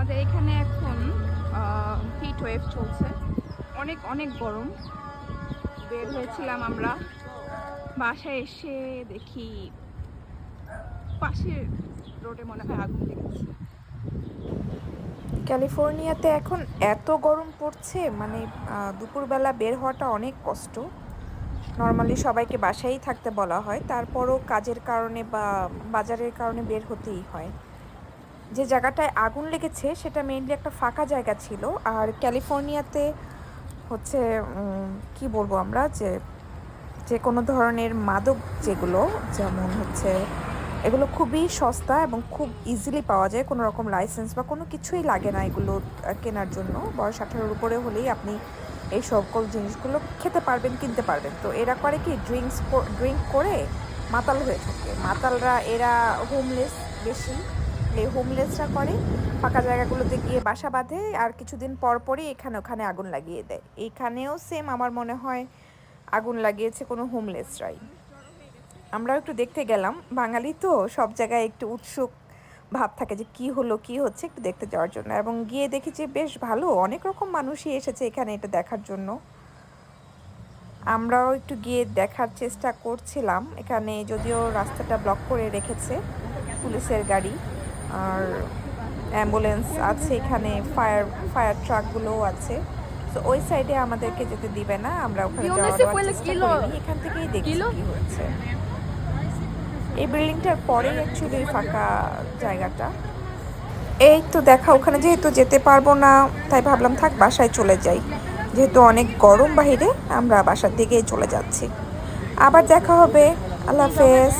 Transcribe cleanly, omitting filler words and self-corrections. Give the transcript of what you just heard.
আমাদের এখানে এখন হিট ওয়েভ চলছে, অনেক অনেক গরম। বের হয়েছিলাম আমরা, বাসায় এসে দেখি পাশের রোডে মনে হয় আগুন লেগেছে। ক্যালিফোর্নিয়াতে এখন এত গরম পড়ছে, মানে দুপুরবেলা বের হওয়াটা অনেক কষ্ট। নর্মালি সবাইকে বাসায়ই থাকতে বলা হয়, তারপরও কাজের কারণে বা বাজারের কারণে বের হতেই হয়। যে জায়গাটায় আগুন লেগেছে সেটা মেইনলি একটা ফাঁকা জায়গা ছিল। আর ক্যালিফোর্নিয়াতে হচ্ছে কি বলবো আমরা, যে যে কোনো ধরনের মাদক যেগুলো, যেমন হচ্ছে এগুলো খুবই সস্তা এবং খুব ইজিলি পাওয়া যায়, কোনো রকম লাইসেন্স বা কোনো কিছুই লাগে না এগুলো কেনার জন্য। বয়স 18-এর উপরে হলেই আপনি এই সকল জিনিসগুলো খেতে পারবেন, কিনতে পারবেন। তো এরা করে কি, ড্রিঙ্ক করে মাতাল হয়ে থাকে। মাতালরা এরা হোমলেস বেশি, এই হোমলেসরা করে ফাঁকা জায়গাগুলোতে গিয়ে বাসা বাঁধে, আর কিছুদিন পর পরই এখানে ওখানে আগুন লাগিয়ে দেয়। এইখানেও সেম আমার মনে হয় আগুন লাগিয়েছে কোনো হোমলেসরাই। আমরাও একটু দেখতে গেলাম, বাঙালি তো সব জায়গায় একটু উৎসুক ভাব থাকে যে কি হলো কি হচ্ছে, একটু দেখতে যাওয়ার জন্য। এবং গিয়ে দেখি যে বেশ ভালো, অনেক রকম মানুষই এসেছে এখানে এটা দেখার জন্য। আমরাও একটু গিয়ে দেখার চেষ্টা করছিলাম। এখানে যদিও রাস্তাটা ব্লক করে রেখেছে পুলিশের গাড়ি, আর অ্যাম্বুলেন্স আছে এখানে, ফায়ার ট্রাকগুলোও আছে। তো ওই সাইডে আমাদেরকে যেতে দিবে না, আমরা ওখানে যাওয়ার চেষ্টা করিনি, এখান থেকেই দেখছি কি হচ্ছে। এই বিল্ডিংটার পরেই অ্যাকচুয়ালি ফাঁকা জায়গাটা। এই তো দেখা, ওখানে যেহেতু যেতে পারবো না তাই ভাবলাম থাক বাসায় চলে যাই, যেহেতু অনেক গরম বাহিরে, আমরা বাসার দিকেই চলে যাচ্ছি। আবার দেখা হবে, আল্লাহ হাফেজ।